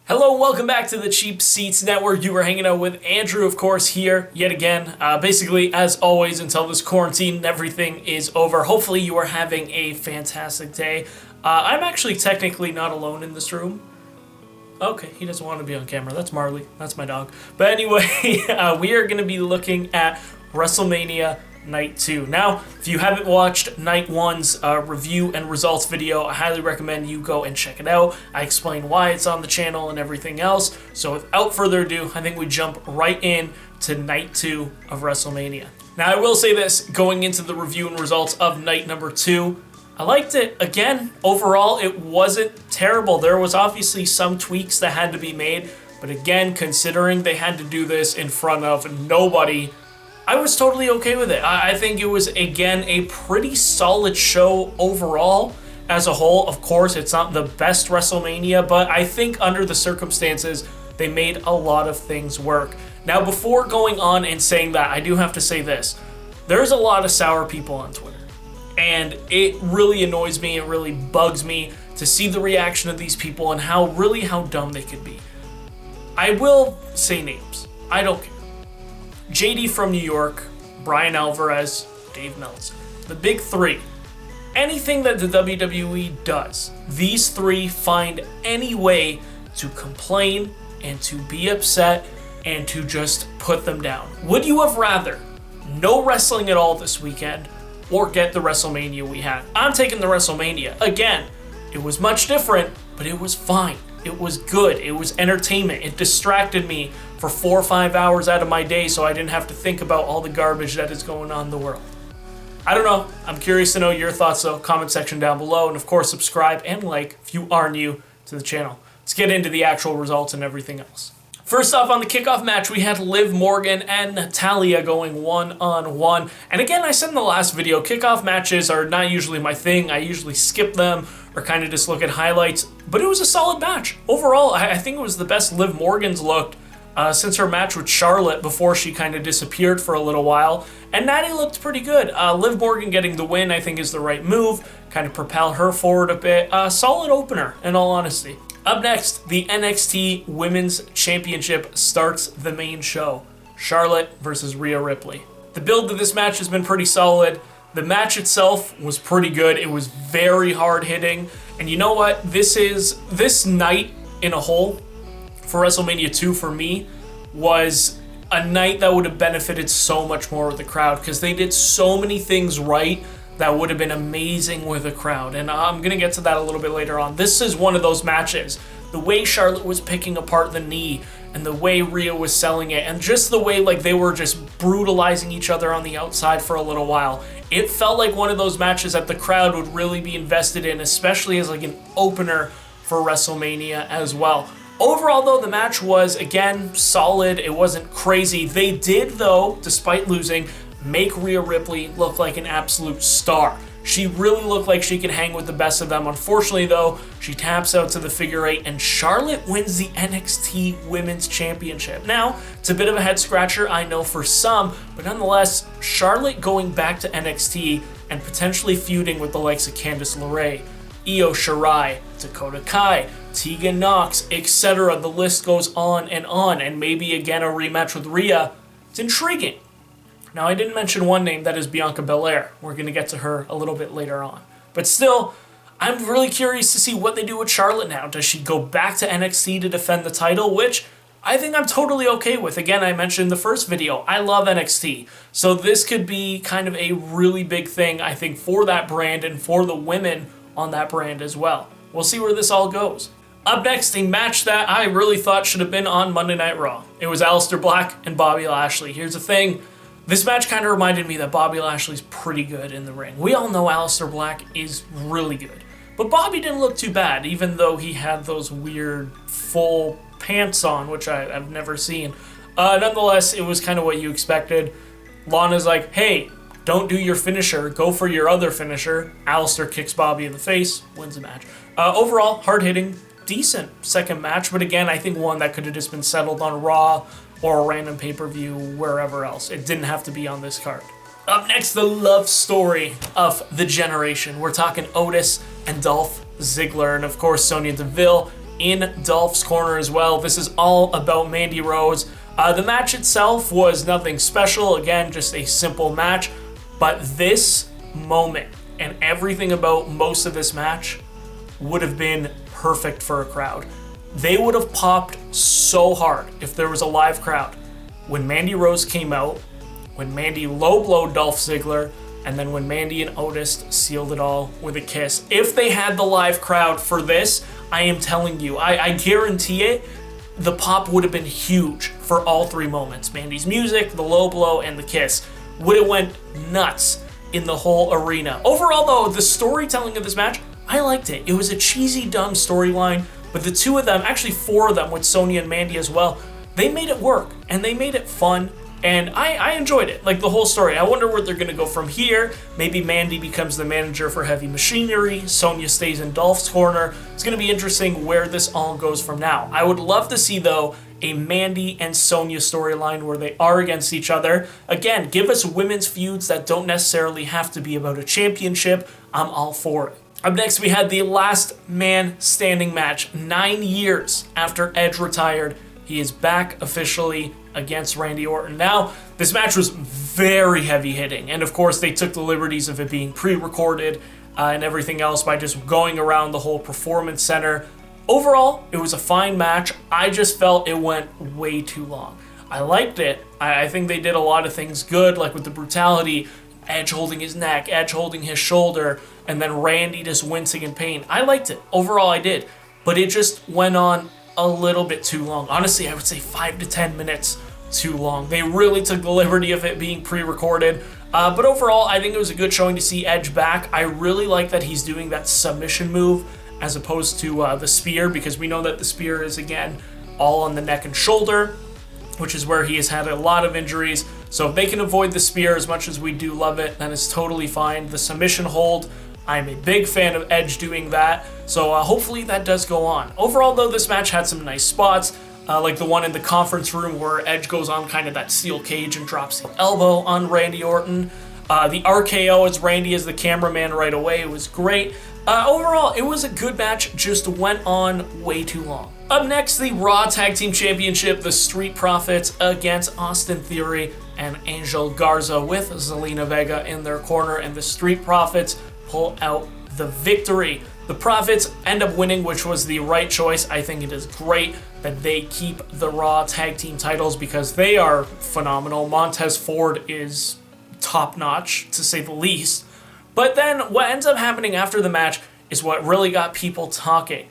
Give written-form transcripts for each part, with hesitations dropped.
Hello, welcome back to the Cheap Seats Network. You were hanging out with Andrew, of course, here yet again. Basically, as always, until this quarantine and everything is over. Hopefully you are having a fantastic day. I'm actually technically not alone in this room. Okay, he doesn't want to be on camera. That's Marley. That's my dog. But anyway, we are going to be looking at Wrestlemania Night 2. Now, if you haven't watched Night 1's review and results video, I highly recommend you go and check it out. I explain why it's on the channel and everything else. So without further ado, I think we jump right in to Night 2 of Wrestlemania. Now, I will say this, going into the review and results of Night number 2, I liked it. Again, overall, it wasn't terrible. There was obviously some tweaks that had to be made, but again, considering they had to do this in front of nobody, I was totally okay with it. I think it was, again, a pretty solid show overall as a whole. Of course, it's not the best WrestleMania, but I think under the circumstances, they made a lot of things work. Now, before going on and saying that, I do have to say this. There's a lot of sour people on Twitter, and it really annoys me, it really bugs me to see the reaction of these people and how dumb they could be. I will say names. I don't care. JD from New York, Brian Alvarez, Dave Meltzer. The big three. Anything that the WWE does, these three find any way to complain and to be upset and to just put them down. Would you have rather no wrestling at all this weekend or get the WrestleMania we had? I'm taking the WrestleMania. Again, it was much different, but it was fine. It was good. It was entertainment. It distracted me for 4 or 5 hours out of my day so I didn't have to think about all the garbage that is going on in the world. I don't know. I'm curious to know your thoughts, though. Comment section down below. And, of course, subscribe and like if you are new to the channel. Let's get into the actual results and everything else. First off, on the kickoff match, we had Liv Morgan and Natalya going one-on-one. And again, I said in the last video, kickoff matches are not usually my thing. I usually skip them or kind of just look at highlights. But it was a solid match. Overall, I think it was the best Liv Morgan's looked since her match with Charlotte before she kind of disappeared for a little while. And Natty looked pretty good. Liv Morgan getting the win, I think, is the right move. Kind of propel her forward a bit. Solid opener, in all honesty. Up next, the NXT Women's Championship starts the main show. Charlotte versus Rhea Ripley. The build to this match has been pretty solid. The match itself was pretty good. It was very hard-hitting. And you know what? This night in a whole for WrestleMania 2 for me was a night that would have benefited so much more with the crowd because they did so many things right that would have been amazing with a crowd. And I'm going to get to that a little bit later on. This is one of those matches. The way Charlotte was picking apart the knee and the way Rhea was selling it and just the way like they were just brutalizing each other on the outside for a little while. It felt like one of those matches that the crowd would really be invested in, especially as like an opener for WrestleMania as well. Overall, though, the match was, again, solid. It wasn't crazy. They did, though, despite losing, make Rhea Ripley look like an absolute star. She really looked like she could hang with the best of them. Unfortunately, though, she taps out to the figure 8, and Charlotte wins the NXT Women's Championship. Now, it's a bit of a head-scratcher, I know, for some, but nonetheless, Charlotte going back to NXT and potentially feuding with the likes of Candice LeRae, Io Shirai, Dakota Kai, Tegan Nox, etc. The list goes on, and maybe again a rematch with Rhea. It's intriguing. Now, I didn't mention one name, that is Bianca Belair. We're going to get to her a little bit later on. But still, I'm really curious to see what they do with Charlotte now. Does she go back to NXT to defend the title, which I think I'm totally okay with. Again, I mentioned in the first video, I love NXT. So this could be kind of a really big thing, I think, for that brand and for the women on that brand as well. We'll see where this all goes. Up next, a match that I really thought should have been on Monday Night Raw. It was Aleister Black and Bobby Lashley. Here's the thing. This match kind of reminded me that Bobby Lashley's pretty good in the ring. We all know Aleister Black is really good. But Bobby didn't look too bad, even though he had those weird full pants on, which I've never seen. Nonetheless, it was kind of what you expected. Lana's like, hey, don't do your finisher, go for your other finisher. Aleister kicks Bobby in the face, wins the match. Overall, hard-hitting, decent second match, but again, I think one that could have just been settled on Raw or a random pay-per-view wherever else. It didn't have to be on this card. Up next, the love story of the generation. We're talking Otis and Dolph Ziggler, and of course, Sonya Deville in Dolph's corner as well. This is all about Mandy Rose. The match itself was nothing special. Again, just a simple match. But this moment and everything about most of this match would have been perfect for a crowd. They would have popped so hard if there was a live crowd. When Mandy Rose came out, when Mandy low-blowed Dolph Ziggler, and then when Mandy and Otis sealed it all with a kiss. If they had the live crowd for this, I am telling you, I guarantee it, the pop would have been huge for all three moments. Mandy's music, the low blow, and the kiss would have went nuts in the whole arena. Overall, though, the storytelling of this match, I liked it. It was a cheesy, dumb storyline, but the two of them, actually four of them with Sonya and Mandy as well, they made it work, and they made it fun, and I enjoyed it, like the whole story. I wonder where they're going to go from here. Maybe Mandy becomes the manager for Heavy Machinery, Sonya stays in Dolph's corner. It's going to be interesting where this all goes from now. I would love to see, though, a Mandy and Sonya storyline where they are against each other. Again, give us women's feuds that don't necessarily have to be about a championship. I'm all for it. Up next, we had the last man standing match. 9 years after Edge retired, he is back officially against Randy Orton. Now, this match was very heavy hitting, and of course they took the liberties of it being pre-recorded and everything else by just going around the whole performance center. Overall, it was a fine match. I just felt it went way too long. I liked it. I think they did a lot of things good, like with the brutality, Edge holding his neck, Edge holding his shoulder, and then Randy just wincing in pain. I liked it. Overall, I did. But it just went on a little bit too long. Honestly, I would say 5 to 10 minutes too long. They really took the liberty of it being pre-recorded. But overall, I think it was a good showing to see Edge back. I really like that he's doing that submission move as opposed to the spear, because we know that the spear is, again, all on the neck and shoulder, which is where he has had a lot of injuries. So if they can avoid the spear as much as we do love it, then it's totally fine. The submission hold, I'm a big fan of Edge doing that, so hopefully that does go on. Overall, though, this match had some nice spots, like the one in the conference room where Edge goes on kind of that steel cage and drops the elbow on Randy Orton. The RKO as Randy is the cameraman right away. It was great. Overall, it was a good match, just went on way too long. Up next, the Raw Tag Team Championship, the Street Profits against Austin Theory and Angel Garza with Zelina Vega in their corner, and the Street Profits pull out the victory. The Profits end up winning, which was the right choice. I think it is great that they keep the Raw Tag Team titles because they are phenomenal. Montez Ford is top-notch, to say the least. But then what ends up happening after the match is what really got people talking.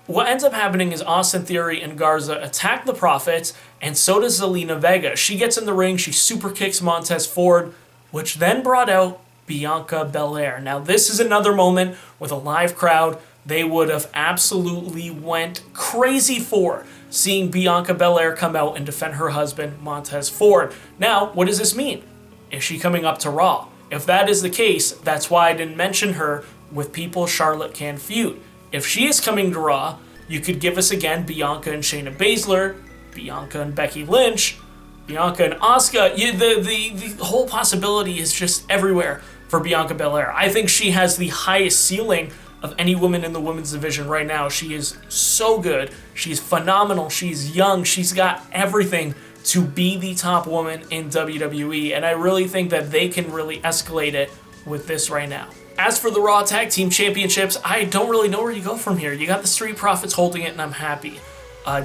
What ends up happening is Austin Theory and Garza attack the Profits, and so does Zelina Vega. She gets in the ring, she super kicks Montez Ford, which then brought out Bianca Belair. Now, this is another moment with a live crowd they would have absolutely went crazy for, seeing Bianca Belair come out and defend her husband, Montez Ford. Now, what does this mean? Is she coming up to Raw? If that is the case, that's why I didn't mention her with people Charlotte can feud. If she is coming to Raw, you could give us again Bianca and Shayna Baszler, Bianca and Becky Lynch, Bianca and Asuka. The whole possibility is just everywhere for Bianca Belair. I think she has the highest ceiling of any woman in the women's division right now. She is so good. She's phenomenal. She's young. She's got everything to be the top woman in WWE, and I really think that they can really escalate it with this right now. As for the Raw Tag Team Championships, I don't really know where you go from here. You got the Street Profits holding it, and I'm happy.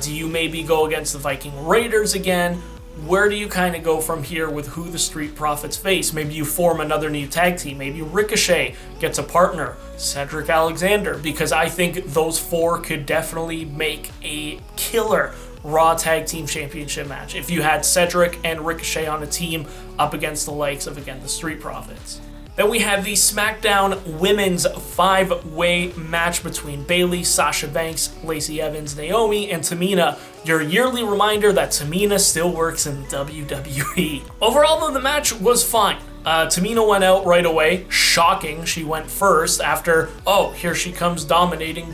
Do you maybe go against the Viking Raiders again? Where do you kind of go from here with who the Street Profits face? Maybe you form another new tag team. Maybe Ricochet gets a partner, Cedric Alexander, because I think those four could definitely make a killer Raw Tag Team Championship match if you had Cedric and Ricochet on a team up against the likes of, again, the Street Profits. Then we have the SmackDown Women's 5-Way match between Bayley, Sasha Banks, Lacey Evans, Naomi, and Tamina. Your yearly reminder that Tamina still works in the WWE. Overall, though, the match was fine. Tamina went out right away. Shocking, she went first after, oh, here she comes dominating,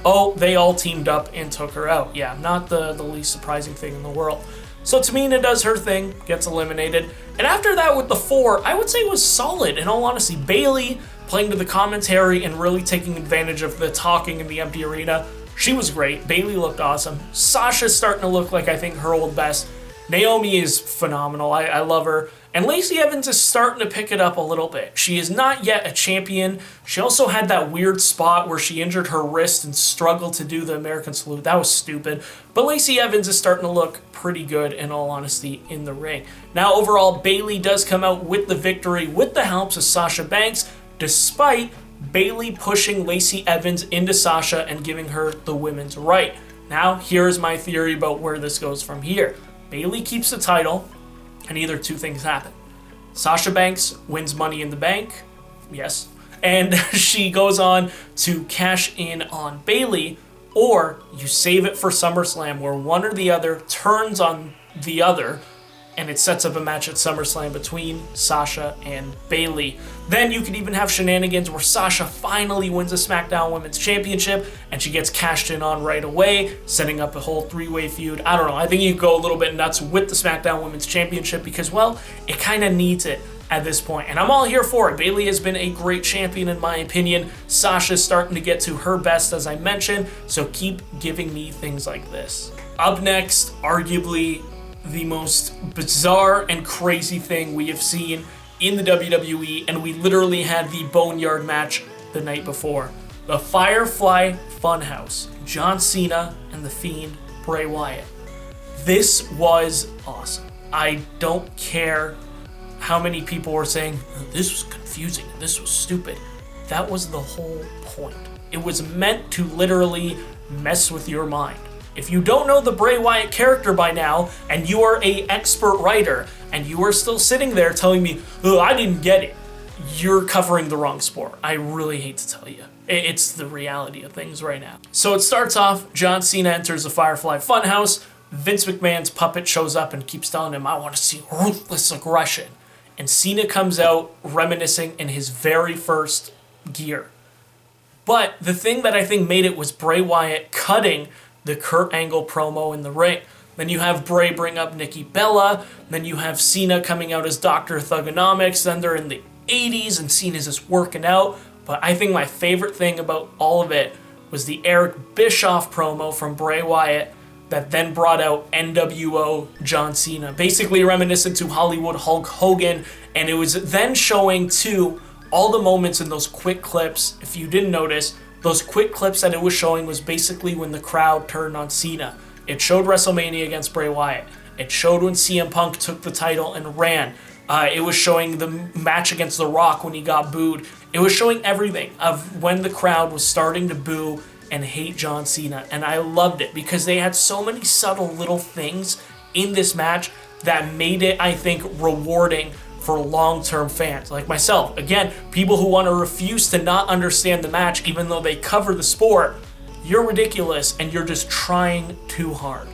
Oh, they all teamed up and took her out. Yeah, not the least surprising thing in the world. So Tamina does her thing, gets eliminated. And after that with the four, I would say it was solid. In all honesty, Bayley playing to the commentary and really taking advantage of the talking in the empty arena. She was great. Bayley looked awesome. Sasha's starting to look like, I think, her old best. Naomi is phenomenal. I love her. And Lacey Evans is starting to pick it up a little bit. She is not yet a champion. She also had that weird spot where she injured her wrist and struggled to do the American Salute. That was stupid. But Lacey Evans is starting to look pretty good, in all honesty, in the ring. Now, overall, Bayley does come out with the victory with the helps of Sasha Banks, despite Bayley pushing Lacey Evans into Sasha and giving her the women's right. Now, here's my theory about where this goes from here. Bayley keeps the title, and either two things happen. Sasha Banks wins Money in the Bank, yes, and she goes on to cash in on Bayley, or you save it for SummerSlam where one or the other turns on the other, and it sets up a match at SummerSlam between Sasha and Bayley. Then you could even have shenanigans where Sasha finally wins the Smackdown Women's Championship and she gets cashed in on right away, setting up a whole three-way feud. I don't know. I think you could go a little bit nuts with the Smackdown Women's Championship because, well, it kind of needs it at this point. And I'm all here for it. Bayley has been a great champion in my opinion. Sasha's starting to get to her best, as I mentioned, so keep giving me things like this. Up next, arguably the most bizarre and crazy thing we have seen in the WWE, and we literally had the Boneyard match the night before. The Firefly Funhouse, John Cena and The Fiend, Bray Wyatt. This was awesome. I don't care how many people were saying, this was confusing, this was stupid. That was the whole point. It was meant to literally mess with your mind. If you don't know the Bray Wyatt character by now, and you are an expert writer, and you are still sitting there telling me, oh, I didn't get it, you're covering the wrong sport. I really hate to tell you. It's the reality of things right now. So it starts off, John Cena enters the Firefly Funhouse, Vince McMahon's puppet shows up and keeps telling him, I want to see ruthless aggression. And Cena comes out reminiscing in his very first gear. But the thing that I think made it was Bray Wyatt cutting the Kurt Angle promo in the ring. Then you have Bray bring up Nikki Bella. Then you have Cena coming out as Dr. Thugonomics. Then they're in the 80s and Cena's just working out. But I think my favorite thing about all of it was the Eric Bischoff promo from Bray Wyatt that then brought out NWO John Cena. Basically reminiscent to Hollywood Hulk Hogan. And it was then showing too all the moments in those quick clips, if you didn't notice, those quick clips that it was showing was basically when the crowd turned on Cena. It showed WrestleMania against Bray Wyatt. It showed when CM Punk took the title and ran. It was showing the match against The Rock when he got booed. It was showing everything of when the crowd was starting to boo and hate John Cena. And I loved it because they had so many subtle little things in this match that made it, I think, rewarding for long-term fans like myself. Again, people who want to refuse to not understand the match even though they cover the sport, you're ridiculous and you're just trying too hard.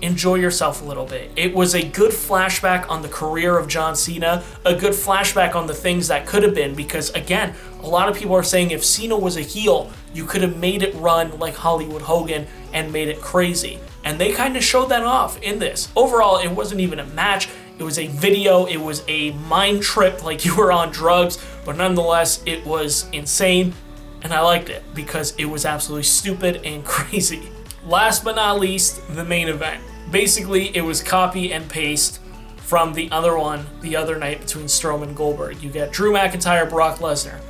Enjoy yourself a little bit. It was a good flashback on the career of John Cena, a good flashback on the things that could have been, because again, a lot of people are saying if Cena was a heel, you could have made it run like Hollywood Hogan and made it crazy. And they kind of showed that off in this. Overall, it wasn't even a match. It was a video, it was a mind trip like you were on drugs, but nonetheless, it was insane, and I liked it because it was absolutely stupid and crazy. Last but not least, the main event. Basically, it was copy and paste from the other one, the other night between Strowman and Goldberg. You get Drew McIntyre, Brock Lesnar.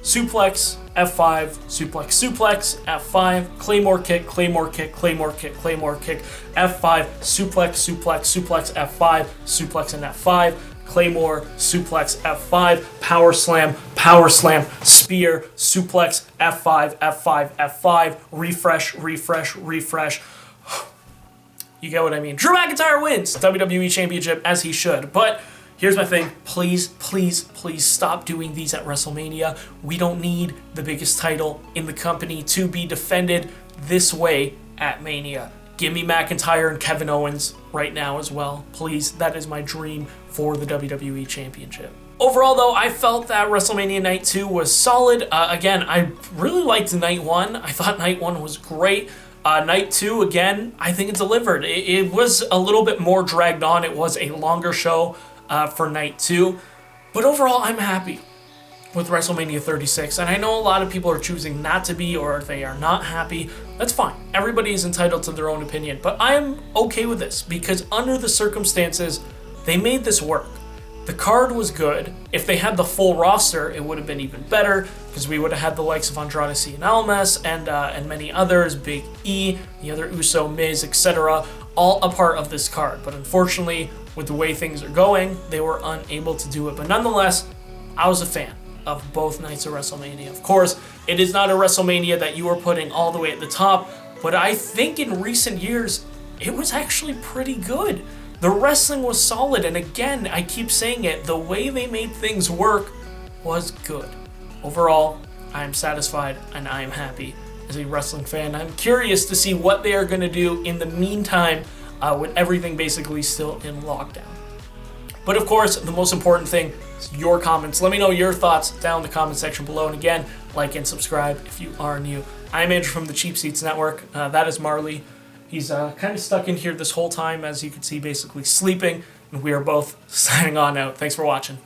Suplex, F5, suplex, suplex, F5, Claymore kick, Claymore kick, Claymore kick, Claymore kick, F5, suplex, suplex, suplex, F5, suplex and F5, Claymore, suplex, F5, power slam, spear, suplex, F5, F5, F5, refresh, refresh, refresh. You get what I mean. Drew McIntyre wins WWE Championship as he should, but here's my thing. Please, please, please stop doing these at WrestleMania. We don't need the biggest title in the company to be defended this way at Mania. Give me McIntyre and Kevin Owens right now as well. Please, that is my dream for the WWE Championship. Overall, though, I felt that WrestleMania Night 2 was solid. Again, I really liked Night 1. I thought Night 1 was great. Night 2, again, I think it delivered. It was a little bit more dragged on. It was a longer show for Night 2. But overall, I'm happy. with WrestleMania 36, and I know a lot of people are choosing not to be, or they are not happy. That's fine. Everybody is entitled to their own opinion, but I am okay with this because under the circumstances, they made this work. The card was good. If they had the full roster, it would have been even better because we would have had the likes of Andrade Cien Almas and many others, Big E, the other Uso, Miz, etc., all a part of this card. But unfortunately, with the way things are going, they were unable to do it. But nonetheless, I was a fan of both nights of WrestleMania. Of course, it is not a WrestleMania that you are putting all the way at the top, but I think in recent years, it was actually pretty good. The wrestling was solid, and again, I keep saying it, the way they made things work was good. Overall, I am satisfied and I am happy as a wrestling fan. I'm curious to see what they are going to do in the meantime with everything basically still in lockdown. But of course, the most important thing is your comments. Let me know your thoughts down in the comment section below. And again, like and subscribe if you are new. I'm Andrew from the Cheap Seats Network. That is Marley. He's kind of stuck in here this whole time, as you can see, basically sleeping. And we are both signing on out. Thanks for watching.